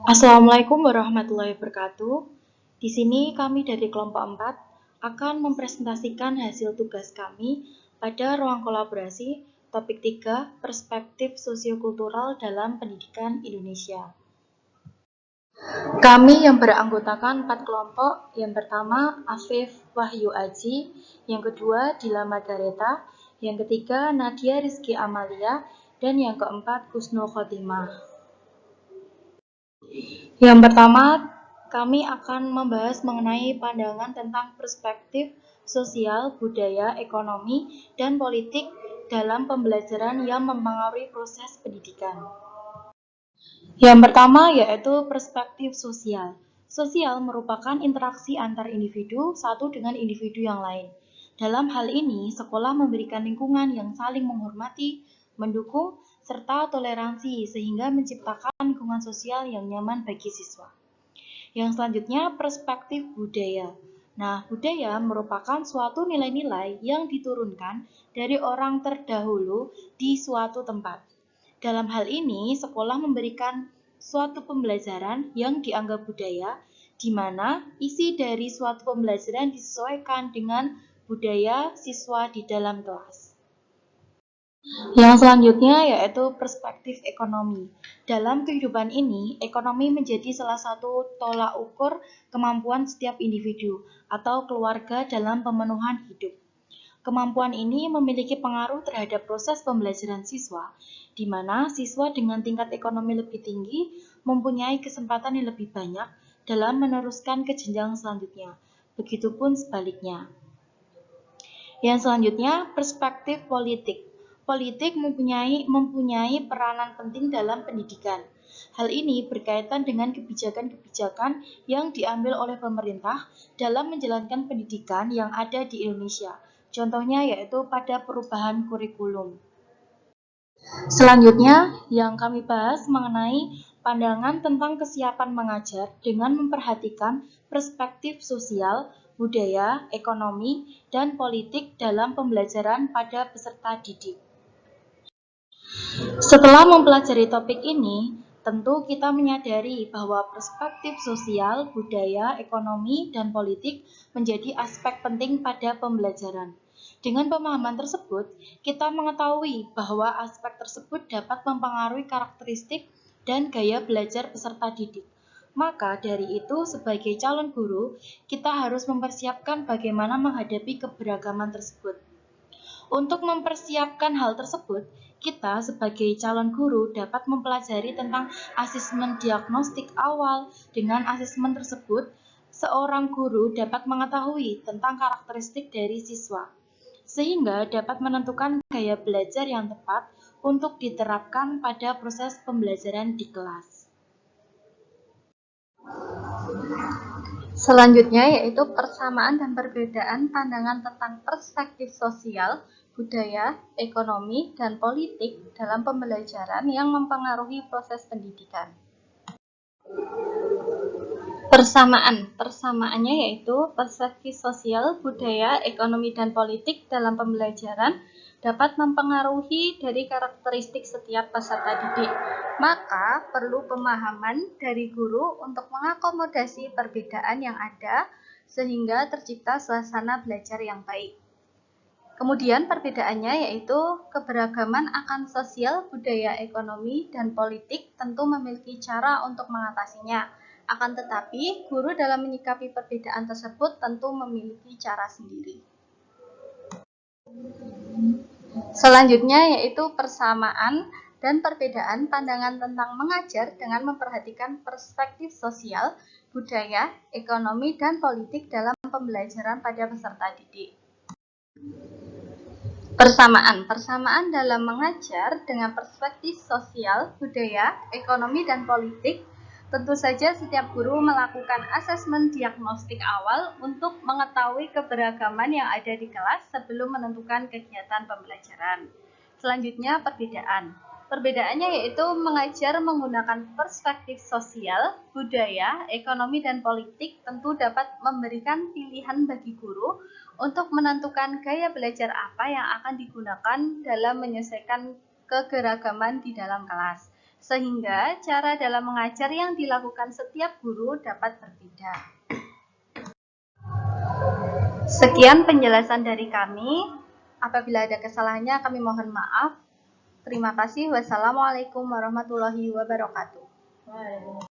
Assalamualaikum warahmatullahi wabarakatuh. Di sini kami dari kelompok 4 akan mempresentasikan hasil tugas kami pada ruang kolaborasi topik 3 perspektif sosiokultural dalam pendidikan Indonesia. Kami yang beranggotakan 4 kelompok, yang pertama Afif Wahyu Aji, yang kedua Dila Margareta, yang ketiga Nadia Rizky Amalia, dan yang keempat Kusnul Khotimah. Yang pertama, kami akan membahas mengenai pandangan tentang perspektif sosial, budaya, ekonomi, dan politik dalam pembelajaran yang mempengaruhi proses pendidikan. Yang pertama yaitu perspektif sosial. Sosial merupakan interaksi antar individu satu dengan individu yang lain. Dalam hal ini, sekolah memberikan lingkungan yang saling menghormati, mendukung, serta toleransi sehingga menciptakan lingkungan sosial yang nyaman bagi siswa. Yang selanjutnya, perspektif budaya. Nah, budaya merupakan suatu nilai-nilai yang diturunkan dari orang terdahulu di suatu tempat. Dalam hal ini, sekolah memberikan suatu pembelajaran yang dianggap budaya, di mana isi dari suatu pembelajaran disesuaikan dengan budaya siswa di dalam kelas. Yang selanjutnya yaitu perspektif ekonomi. Dalam kehidupan ini, ekonomi menjadi salah satu tolak ukur kemampuan setiap individu atau keluarga dalam pemenuhan hidup. Kemampuan ini memiliki pengaruh terhadap proses pembelajaran siswa, di mana siswa dengan tingkat ekonomi lebih tinggi mempunyai kesempatan yang lebih banyak dalam meneruskan ke jenjang selanjutnya. Begitupun sebaliknya. Yang selanjutnya, perspektif politik. Politik mempunyai peranan penting dalam pendidikan. Hal ini berkaitan dengan kebijakan-kebijakan yang diambil oleh pemerintah dalam menjalankan pendidikan yang ada di Indonesia. Contohnya yaitu pada perubahan kurikulum. Selanjutnya, yang kami bahas mengenai pandangan tentang kesiapan mengajar dengan memperhatikan perspektif sosial, budaya, ekonomi, dan politik dalam pembelajaran pada peserta didik. Setelah mempelajari topik ini, tentu kita menyadari bahwa perspektif sosial, budaya, ekonomi, dan politik menjadi aspek penting pada pembelajaran. Dengan pemahaman tersebut, kita mengetahui bahwa aspek tersebut dapat mempengaruhi karakteristik dan gaya belajar peserta didik. Maka dari itu, sebagai calon guru, kita harus mempersiapkan bagaimana menghadapi keberagaman tersebut. Untuk mempersiapkan hal tersebut, kita sebagai calon guru dapat mempelajari tentang asesmen diagnostik awal. Dengan asesmen tersebut, seorang guru dapat mengetahui tentang karakteristik dari siswa, sehingga dapat menentukan gaya belajar yang tepat untuk diterapkan pada proses pembelajaran di kelas. Selanjutnya yaitu persamaan dan perbedaan pandangan tentang perspektif sosial, budaya, ekonomi, dan politik dalam pembelajaran yang mempengaruhi proses pendidikan. Persamaannya yaitu perspektif sosial, budaya, ekonomi, dan politik dalam pembelajaran dapat mempengaruhi dari karakteristik setiap peserta didik. Maka perlu pemahaman dari guru untuk mengakomodasi perbedaan yang ada sehingga tercipta suasana belajar yang baik. Kemudian perbedaannya yaitu keberagaman akan sosial, budaya, ekonomi, dan politik tentu memiliki cara untuk mengatasinya. Akan tetapi, guru dalam menyikapi perbedaan tersebut tentu memiliki cara sendiri. Selanjutnya yaitu persamaan dan perbedaan pandangan tentang mengajar dengan memperhatikan perspektif sosial, budaya, ekonomi, dan politik dalam pembelajaran pada peserta didik. Persamaan dalam mengajar dengan perspektif sosial, budaya, ekonomi, dan politik. Tentu saja setiap guru melakukan asesmen diagnostik awal untuk mengetahui keberagaman yang ada di kelas sebelum menentukan kegiatan pembelajaran. Selanjutnya perbedaan. Perbedaannya yaitu mengajar menggunakan perspektif sosial, budaya, ekonomi, dan politik tentu dapat memberikan pilihan bagi guru untuk menentukan gaya belajar apa yang akan digunakan dalam menyelesaikan kegeragaman di dalam kelas. sehingga cara dalam mengajar yang dilakukan setiap guru dapat berbeda. Sekian penjelasan dari kami. Apabila ada kesalahannya, kami mohon maaf. Terima kasih. Wassalamualaikum warahmatullahi wabarakatuh.